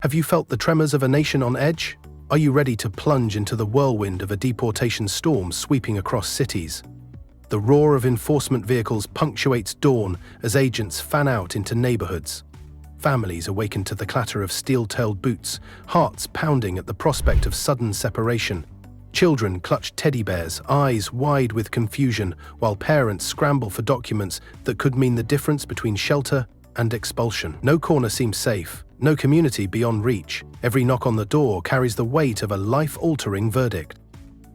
Have you felt the tremors of a nation on edge? Are you ready to plunge into the whirlwind of a deportation storm sweeping across cities? The roar of enforcement vehicles punctuates dawn as agents fan out into neighborhoods. Families awaken to the clatter of steel-tailed boots, hearts pounding at the prospect of sudden separation. Children clutch teddy bears, eyes wide with confusion, while parents scramble for documents that could mean the difference between shelter and expulsion. No corner seems safe, no community beyond reach. Every knock on the door carries the weight of a life-altering verdict.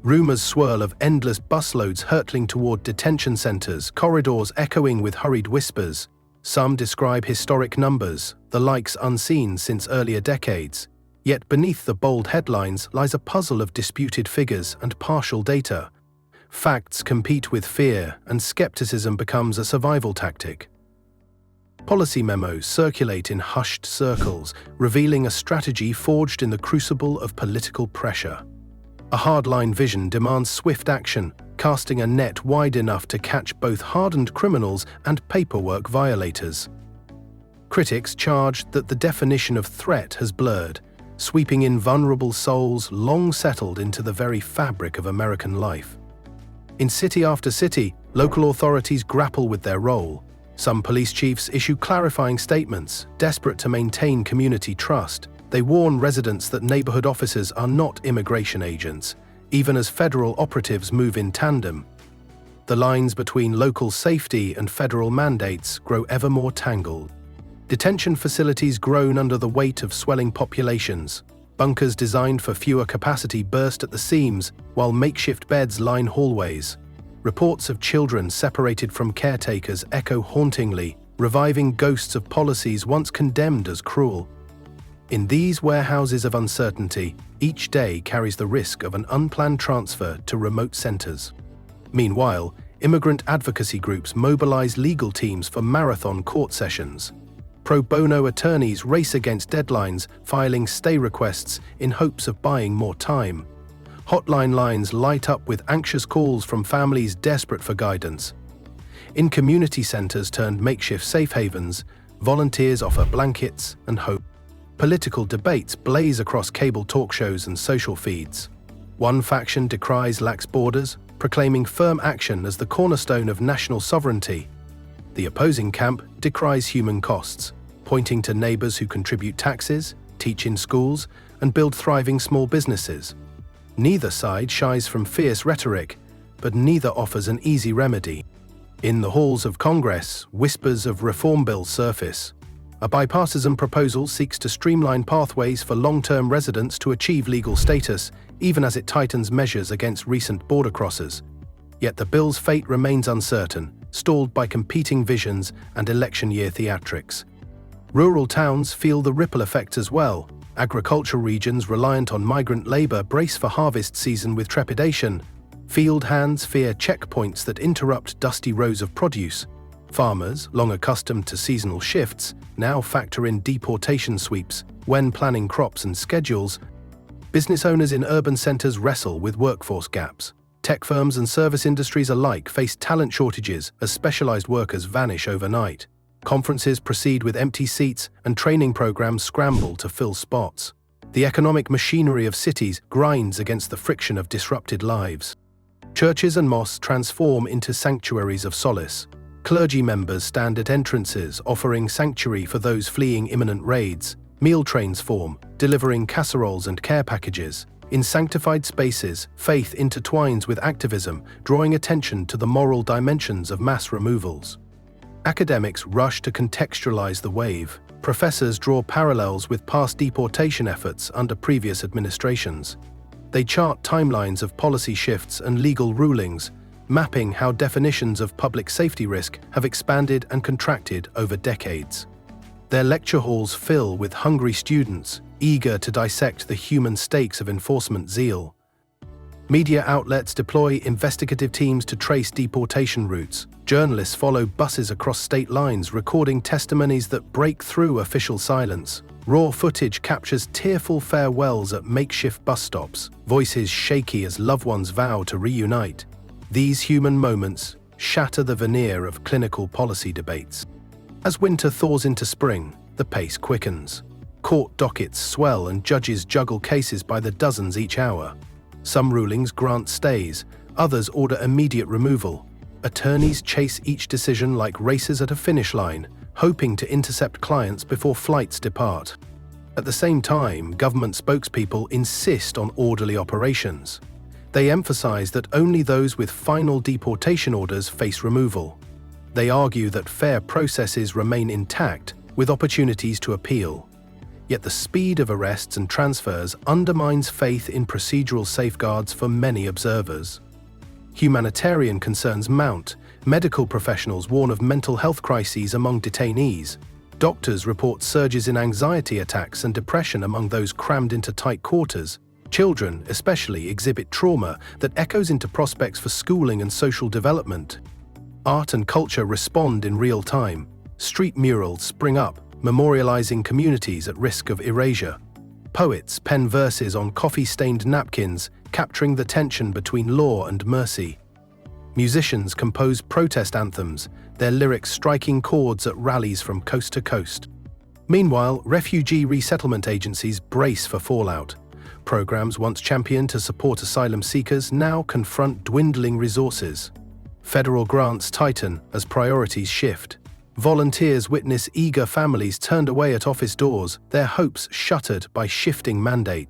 Rumors swirl of endless busloads hurtling toward detention centers, corridors echoing with hurried whispers. Some describe historic numbers, the likes unseen since earlier decades. Yet beneath the bold headlines lies a puzzle of disputed figures and partial data. Facts compete with fear, and skepticism becomes a survival tactic. Policy memos circulate in hushed circles, revealing a strategy forged in the crucible of political pressure. A hardline vision demands swift action, casting a net wide enough to catch both hardened criminals and paperwork violators. Critics charge that the definition of threat has blurred, sweeping in vulnerable souls long settled into the very fabric of American life. In city after city, local authorities grapple with their role. Some police chiefs issue clarifying statements, desperate to maintain community trust. They warn residents that neighborhood officers are not immigration agents, even as federal operatives move in tandem. The lines between local safety and federal mandates grow ever more tangled. Detention facilities groan under the weight of swelling populations. Bunkers designed for fewer capacity burst at the seams, while makeshift beds line hallways. Reports of children separated from caretakers echo hauntingly, reviving ghosts of policies once condemned as cruel. In these warehouses of uncertainty, each day carries the risk of an unplanned transfer to remote centers. Meanwhile, immigrant advocacy groups mobilize legal teams for marathon court sessions. Pro bono attorneys race against deadlines, filing stay requests in hopes of buying more time. Hotline lines light up with anxious calls from families desperate for guidance. In community centers turned makeshift safe havens, volunteers offer blankets and hope. Political debates blaze across cable talk shows and social feeds. One faction decries lax borders, proclaiming firm action as the cornerstone of national sovereignty. The opposing camp decries human costs, pointing to neighbors who contribute taxes, teach in schools, and build thriving small businesses. Neither side shies from fierce rhetoric, but neither offers an easy remedy. In the halls of Congress, whispers of reform bills surface. A bipartisan proposal seeks to streamline pathways for long-term residents to achieve legal status, even as it tightens measures against recent border crossers. Yet the bill's fate remains uncertain, stalled by competing visions and election-year theatrics. Rural towns feel the ripple effects as well. Agricultural regions reliant on migrant labor brace for harvest season with trepidation. Field hands fear checkpoints that interrupt dusty rows of produce. Farmers, long accustomed to seasonal shifts, now factor in deportation sweeps when planning crops and schedules. Business owners in urban centers wrestle with workforce gaps. Tech firms and service industries alike face talent shortages as specialized workers vanish overnight. Conferences proceed with empty seats and training programs scramble to fill spots. The economic machinery of cities grinds against the friction of disrupted lives. Churches and mosques transform into sanctuaries of solace. Clergy members stand at entrances, offering sanctuary for those fleeing imminent raids. Meal trains form, delivering casseroles and care packages. In sanctified spaces, faith intertwines with activism, drawing attention to the moral dimensions of mass removals. Academics rush to contextualize the wave. Professors draw parallels with past deportation efforts under previous administrations. They chart timelines of policy shifts and legal rulings, mapping how definitions of public safety risk have expanded and contracted over decades. Their lecture halls fill with hungry students, eager to dissect the human stakes of enforcement zeal. Media outlets deploy investigative teams to trace deportation routes. Journalists follow buses across state lines, recording testimonies that break through official silence. Raw footage captures tearful farewells at makeshift bus stops, voices shaky as loved ones vow to reunite. These human moments shatter the veneer of clinical policy debates. As winter thaws into spring, the pace quickens. Court dockets swell and judges juggle cases by the dozens each hour. Some rulings grant stays, others order immediate removal. Attorneys chase each decision like racers at a finish line, hoping to intercept clients before flights depart. At the same time, government spokespeople insist on orderly operations. They emphasize that only those with final deportation orders face removal. They argue that fair processes remain intact, with opportunities to appeal. Yet the speed of arrests and transfers undermines faith in procedural safeguards for many observers. Humanitarian concerns mount. Medical professionals warn of mental health crises among detainees. Doctors report surges in anxiety attacks and depression among those crammed into tight quarters. Children, especially, exhibit trauma that echoes into prospects for schooling and social development. Art and culture respond in real time. Street murals spring up, memorializing communities at risk of erasure. Poets pen verses on coffee-stained napkins, capturing the tension between law and mercy. Musicians compose protest anthems, their lyrics striking chords at rallies from coast to coast. Meanwhile, refugee resettlement agencies brace for fallout. Programs once championed to support asylum seekers now confront dwindling resources. Federal grants tighten as priorities shift. Volunteers witness eager families turned away at office doors, their hopes shuttered by shifting mandate.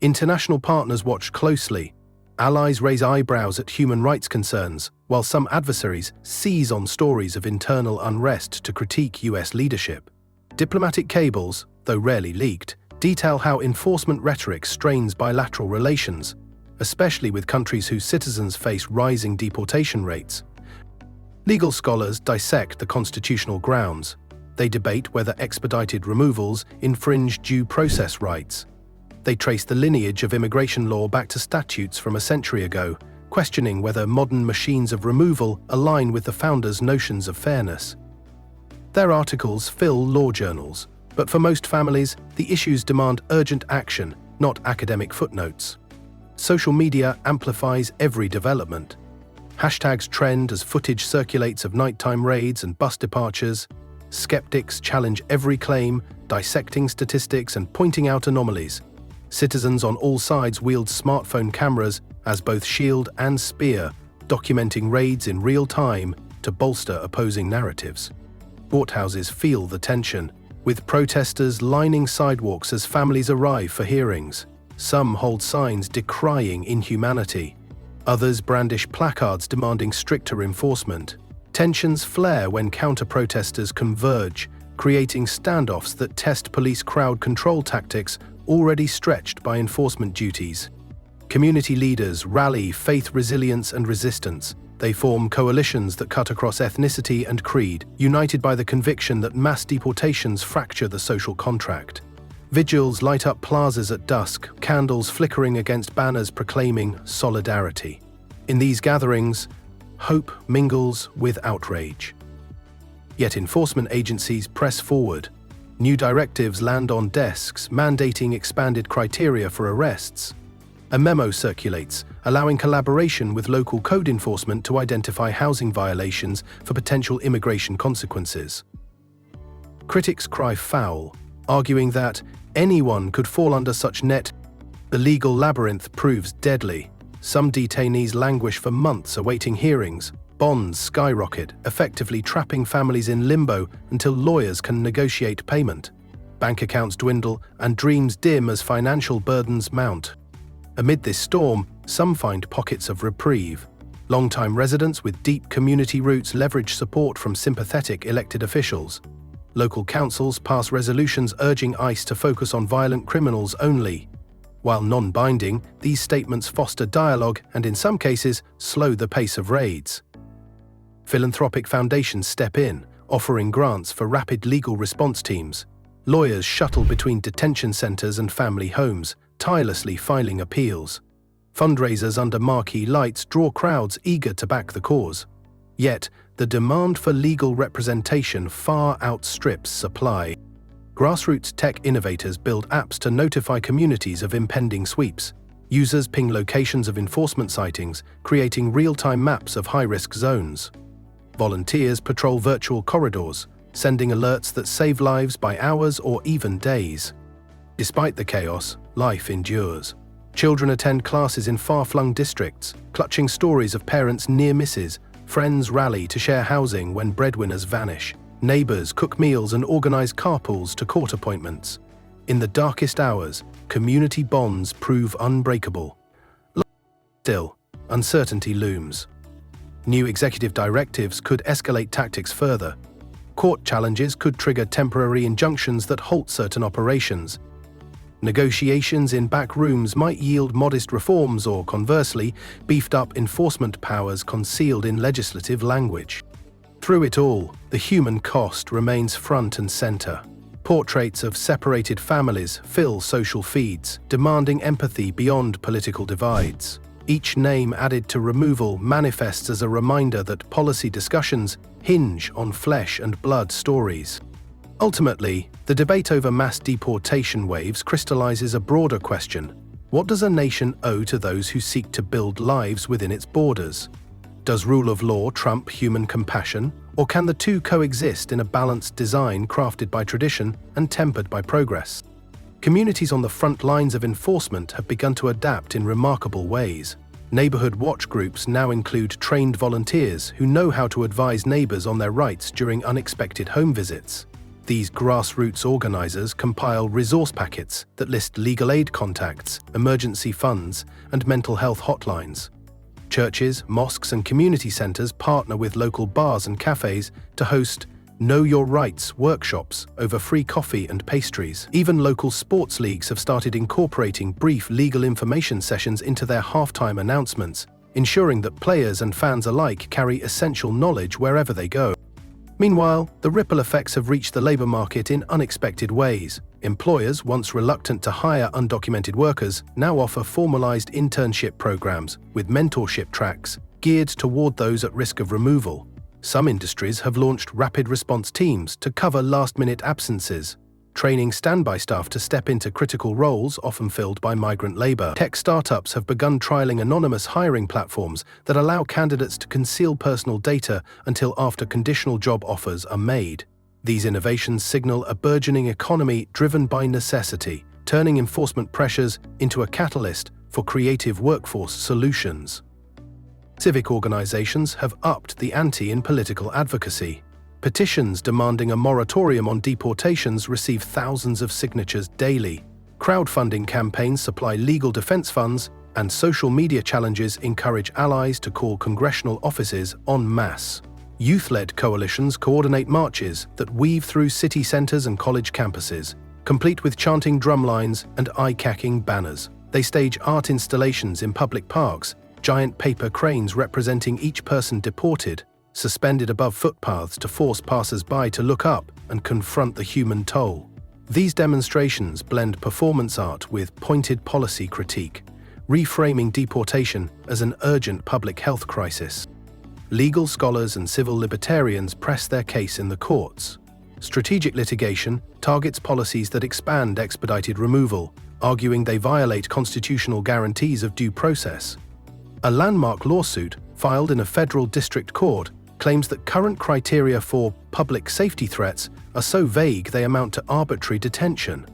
International partners watch closely. Allies raise eyebrows at human rights concerns, while some adversaries seize on stories of internal unrest to critique US leadership. Diplomatic cables, though rarely leaked, detail how enforcement rhetoric strains bilateral relations, especially with countries whose citizens face rising deportation rates. Legal scholars dissect the constitutional grounds. They debate whether expedited removals infringe due process rights. They trace the lineage of immigration law back to statutes from a century ago, questioning whether modern machines of removal align with the founders' notions of fairness. Their articles fill law journals, but for most families, the issues demand urgent action, not academic footnotes. Social media amplifies every development. Hashtags trend as footage circulates of nighttime raids and bus departures. Skeptics challenge every claim, dissecting statistics and pointing out anomalies. Citizens on all sides wield smartphone cameras as both shield and spear, documenting raids in real time to bolster opposing narratives. Courthouses feel the tension, with protesters lining sidewalks as families arrive for hearings. Some hold signs decrying inhumanity. Others brandish placards demanding stricter enforcement. Tensions flare when counter-protesters converge, creating standoffs that test police crowd control tactics already stretched by enforcement duties. Community leaders rally faith, resilience, and resistance. They form coalitions that cut across ethnicity and creed, united by the conviction that mass deportations fracture the social contract. Vigils light up plazas at dusk, candles flickering against banners proclaiming solidarity. In these gatherings, hope mingles with outrage. Yet enforcement agencies press forward. New directives land on desks, mandating expanded criteria for arrests. A memo circulates, allowing collaboration with local code enforcement to identify housing violations for potential immigration consequences. Critics cry foul, arguing that anyone could fall under such net. The legal labyrinth proves deadly. Some detainees languish for months awaiting hearings. Bonds skyrocket, effectively trapping families in limbo until lawyers can negotiate payment. Bank accounts dwindle and dreams dim as financial burdens mount. Amid this storm, some find pockets of reprieve. Long-time residents with deep community roots leverage support from sympathetic elected officials. Local councils pass resolutions urging ICE to focus on violent criminals only. While non-binding, these statements foster dialogue and, in some cases, slow the pace of raids. Philanthropic foundations step in, offering grants for rapid legal response teams. Lawyers shuttle between detention centers and family homes, tirelessly filing appeals. Fundraisers under marquee lights draw crowds eager to back the cause. Yet, the demand for legal representation far outstrips supply. Grassroots tech innovators build apps to notify communities of impending sweeps. Users ping locations of enforcement sightings, creating real-time maps of high-risk zones. Volunteers patrol virtual corridors, sending alerts that save lives by hours or even days. Despite the chaos, life endures. Children attend classes in far-flung districts, clutching stories of parents' near misses. Friends rally to share housing when breadwinners vanish. Neighbors cook meals and organize carpools to court appointments. In the darkest hours, community bonds prove unbreakable. Still, uncertainty looms. New executive directives could escalate tactics further. Court challenges could trigger temporary injunctions that halt certain operations. Negotiations in back rooms might yield modest reforms or, conversely, beefed up enforcement powers concealed in legislative language. Through it all, the human cost remains front and center. Portraits of separated families fill social feeds, demanding empathy beyond political divides. Each name added to removal manifests as a reminder that policy discussions hinge on flesh and blood stories. Ultimately, the debate over mass deportation waves crystallizes a broader question. What does a nation owe to those who seek to build lives within its borders? Does rule of law trump human compassion, or can the two coexist in a balanced design crafted by tradition and tempered by progress? Communities on the front lines of enforcement have begun to adapt in remarkable ways. Neighborhood watch groups now include trained volunteers who know how to advise neighbors on their rights during unexpected home visits. These grassroots organizers compile resource packets that list legal aid contacts, emergency funds, and mental health hotlines. Churches, mosques, and community centers partner with local bars and cafes to host Know Your Rights workshops over free coffee and pastries. Even local sports leagues have started incorporating brief legal information sessions into their halftime announcements, ensuring that players and fans alike carry essential knowledge wherever they go. Meanwhile, the ripple effects have reached the labor market in unexpected ways. Employers, once reluctant to hire undocumented workers, now offer formalized internship programs with mentorship tracks geared toward those at risk of removal. Some industries have launched rapid response teams to cover last-minute absences, training standby staff to step into critical roles often filled by migrant labor. Tech startups have begun trialing anonymous hiring platforms that allow candidates to conceal personal data until after conditional job offers are made. These innovations signal a burgeoning economy driven by necessity, turning enforcement pressures into a catalyst for creative workforce solutions. Civic organizations have upped the ante in political advocacy. Petitions demanding a moratorium on deportations receive thousands of signatures daily. Crowdfunding campaigns supply legal defense funds, and social media challenges encourage allies to call congressional offices en masse. Youth-led coalitions coordinate marches that weave through city centers and college campuses, complete with chanting drumlines and eye-catching banners. They stage art installations in public parks, giant paper cranes representing each person deported, suspended above footpaths to force passers-by to look up and confront the human toll. These demonstrations blend performance art with pointed policy critique, reframing deportation as an urgent public health crisis. Legal scholars and civil libertarians press their case in the courts. Strategic litigation targets policies that expand expedited removal, arguing they violate constitutional guarantees of due process. A landmark lawsuit, filed in a federal district court, claims that current criteria for public safety threats are so vague they amount to arbitrary detention.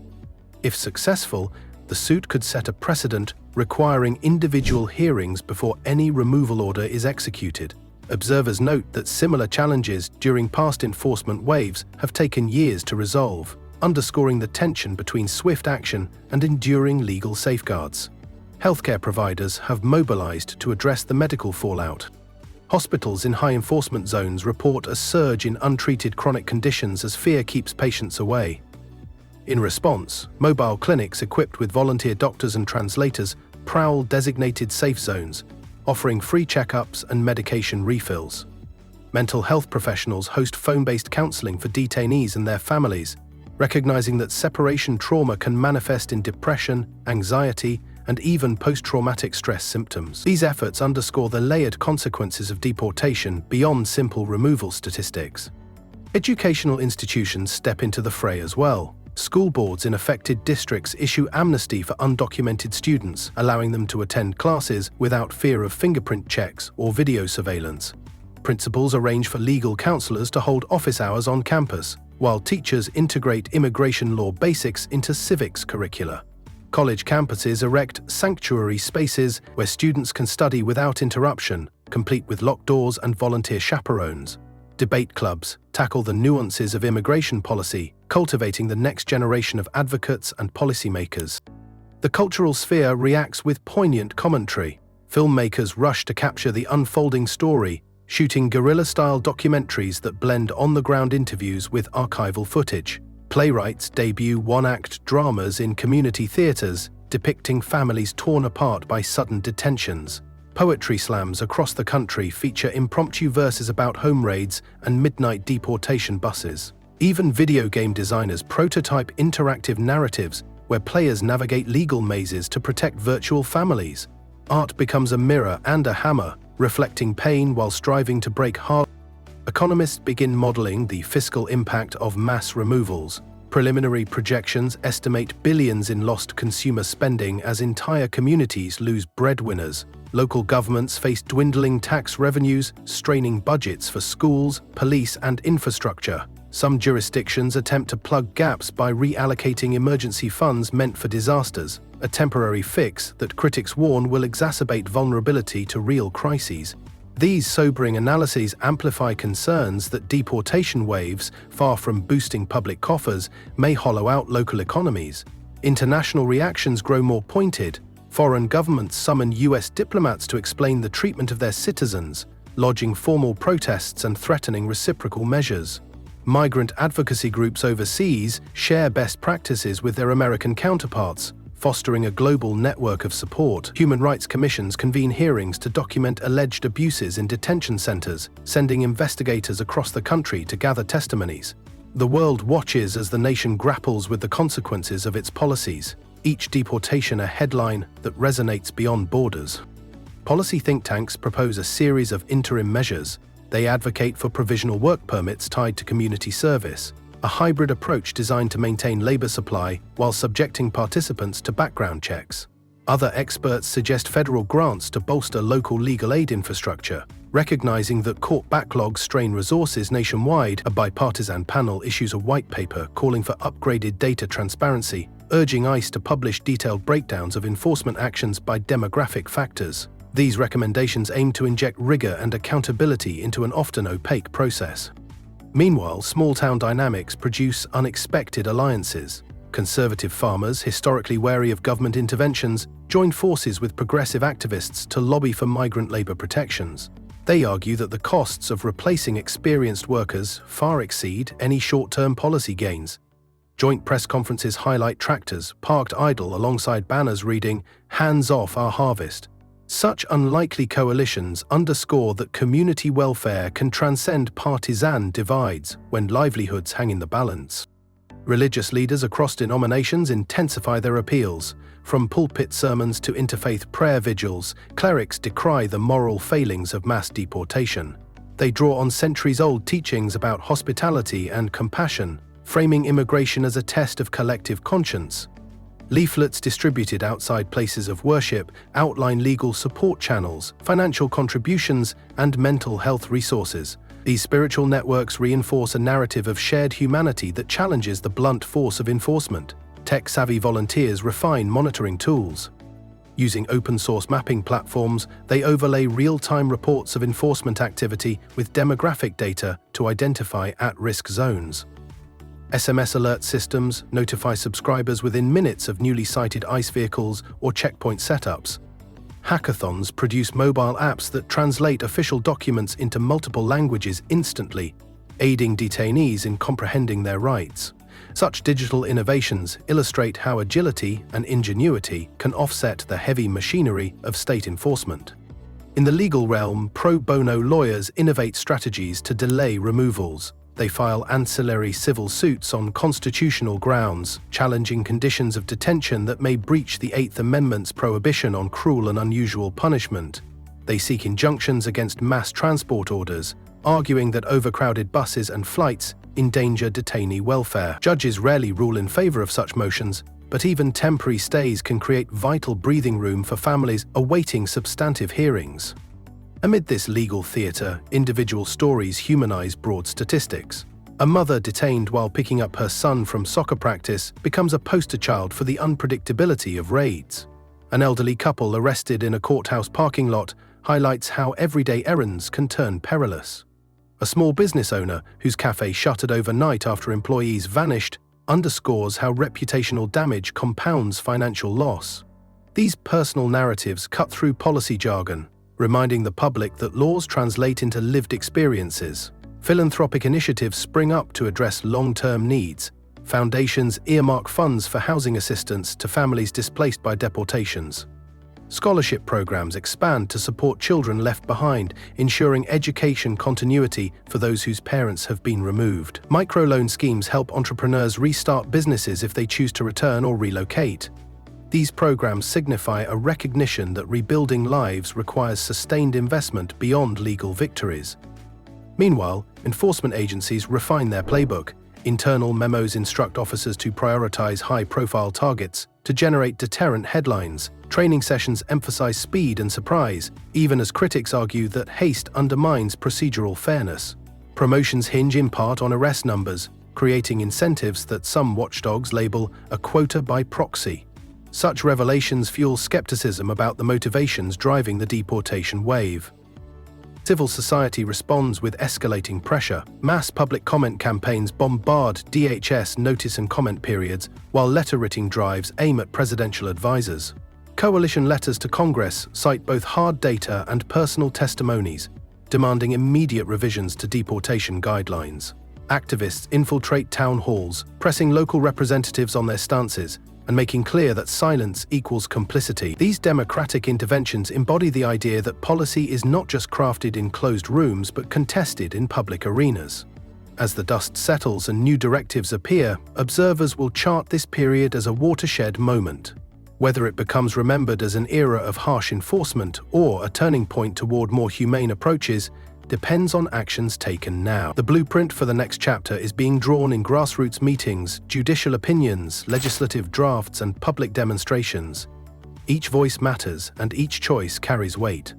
If successful, the suit could set a precedent requiring individual hearings before any removal order is executed. Observers note that similar challenges during past enforcement waves have taken years to resolve, underscoring the tension between swift action and enduring legal safeguards. Healthcare providers have mobilized to address the medical fallout. Hospitals in high enforcement zones report a surge in untreated chronic conditions as fear keeps patients away. In response, mobile clinics equipped with volunteer doctors and translators prowl designated safe zones, offering free checkups and medication refills. Mental health professionals host phone-based counseling for detainees and their families, recognizing that separation trauma can manifest in depression, anxiety, and even post-traumatic stress symptoms. These efforts underscore the layered consequences of deportation beyond simple removal statistics. Educational institutions step into the fray as well. School boards in affected districts issue amnesty for undocumented students, allowing them to attend classes without fear of fingerprint checks or video surveillance. Principals arrange for legal counselors to hold office hours on campus, while teachers integrate immigration law basics into civics curricula. College campuses erect sanctuary spaces where students can study without interruption, complete with locked doors and volunteer chaperones. Debate clubs tackle the nuances of immigration policy, cultivating the next generation of advocates and policymakers. The cultural sphere reacts with poignant commentary. Filmmakers rush to capture the unfolding story, shooting guerrilla-style documentaries that blend on-the-ground interviews with archival footage. Playwrights debut one-act dramas in community theaters, depicting families torn apart by sudden detentions. Poetry slams across the country feature impromptu verses about home raids and midnight deportation buses. Even video game designers prototype interactive narratives where players navigate legal mazes to protect virtual families. Art becomes a mirror and a hammer, reflecting pain while striving to break hard. Economists begin modeling the fiscal impact of mass removals. Preliminary projections estimate billions in lost consumer spending as entire communities lose breadwinners. Local governments face dwindling tax revenues, straining budgets for schools, police, and infrastructure. Some jurisdictions attempt to plug gaps by reallocating emergency funds meant for disasters, a temporary fix that critics warn will exacerbate vulnerability to real crises. These sobering analyses amplify concerns that deportation waves, far from boosting public coffers, may hollow out local economies. International reactions grow more pointed. Foreign governments summon US diplomats to explain the treatment of their citizens, lodging formal protests and threatening reciprocal measures. Migrant advocacy groups overseas share best practices with their American counterparts, fostering a global network of support. Human rights commissions convene hearings to document alleged abuses in detention centers, sending investigators across the country to gather testimonies. The world watches as the nation grapples with the consequences of its policies, each deportation a headline that resonates beyond borders. Policy think tanks propose a series of interim measures. They advocate for provisional work permits tied to community service, a hybrid approach designed to maintain labor supply while subjecting participants to background checks. Other experts suggest federal grants to bolster local legal aid infrastructure, recognizing that court backlogs strain resources nationwide. A bipartisan panel issues a white paper calling for upgraded data transparency, urging ICE to publish detailed breakdowns of enforcement actions by demographic factors. These recommendations aim to inject rigor and accountability into an often opaque process. Meanwhile, small-town dynamics produce unexpected alliances. Conservative farmers, historically wary of government interventions, join forces with progressive activists to lobby for migrant labor protections. They argue that the costs of replacing experienced workers far exceed any short-term policy gains. Joint press conferences highlight tractors parked idle alongside banners reading, "Hands off our harvest." Such unlikely coalitions underscore that community welfare can transcend partisan divides when livelihoods hang in the balance. Religious leaders across denominations intensify their appeals. From pulpit sermons to interfaith prayer vigils, clerics decry the moral failings of mass deportation. They draw on centuries-old teachings about hospitality and compassion, framing immigration as a test of collective conscience. Leaflets distributed outside places of worship outline legal support channels, financial contributions, and mental health resources. These spiritual networks reinforce a narrative of shared humanity that challenges the blunt force of enforcement. Tech-savvy volunteers refine monitoring tools. Using open-source mapping platforms, they overlay real-time reports of enforcement activity with demographic data to identify at-risk zones. SMS alert systems notify subscribers within minutes of newly sighted ICE vehicles or checkpoint setups. Hackathons produce mobile apps that translate official documents into multiple languages instantly, aiding detainees in comprehending their rights. Such digital innovations illustrate how agility and ingenuity can offset the heavy machinery of state enforcement. In the legal realm, pro bono lawyers innovate strategies to delay removals. They file ancillary civil suits on constitutional grounds, challenging conditions of detention that may breach the Eighth Amendment's prohibition on cruel and unusual punishment. They seek injunctions against mass transport orders, arguing that overcrowded buses and flights endanger detainee welfare. Judges rarely rule in favor of such motions, but even temporary stays can create vital breathing room for families awaiting substantive hearings. Amid this legal theater, individual stories humanize broad statistics. A mother detained while picking up her son from soccer practice becomes a poster child for the unpredictability of raids. An elderly couple arrested in a courthouse parking lot highlights how everyday errands can turn perilous. A small business owner whose cafe shuttered overnight after employees vanished underscores how reputational damage compounds financial loss. These personal narratives cut through policy jargon, reminding the public that laws translate into lived experiences. Philanthropic initiatives spring up to address long-term needs. Foundations earmark funds for housing assistance to families displaced by deportations. Scholarship programs expand to support children left behind, ensuring education continuity for those whose parents have been removed. Microloan schemes help entrepreneurs restart businesses if they choose to return or relocate. These programs signify a recognition that rebuilding lives requires sustained investment beyond legal victories. Meanwhile, enforcement agencies refine their playbook. Internal memos instruct officers to prioritize high-profile targets to generate deterrent headlines. Training sessions emphasize speed and surprise, even as critics argue that haste undermines procedural fairness. Promotions hinge in part on arrest numbers, creating incentives that some watchdogs label a quota by proxy. Such revelations fuel skepticism about the motivations driving the deportation wave. Civil society responds with escalating pressure. Mass public comment campaigns bombard DHS notice and comment periods, while letter-writing drives aim at presidential advisors. Coalition letters to Congress cite both hard data and personal testimonies, demanding immediate revisions to deportation guidelines. Activists infiltrate town halls, pressing local representatives on their stances, and making clear that silence equals complicity. These democratic interventions embody the idea that policy is not just crafted in closed rooms but contested in public arenas. As the dust settles and new directives appear, observers will chart this period as a watershed moment. Whether it becomes remembered as an era of harsh enforcement or a turning point toward more humane approaches depends on actions taken now. The blueprint for the next chapter is being drawn in grassroots meetings, judicial opinions, legislative drafts, and public demonstrations. Each voice matters, and each choice carries weight.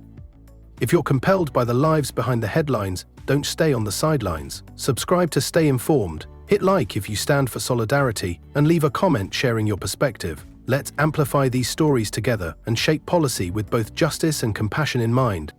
If you're compelled by the lives behind the headlines, don't stay on the sidelines. Subscribe to stay informed, hit like if you stand for solidarity, and leave a comment sharing your perspective. Let's amplify these stories together and shape policy with both justice and compassion in mind.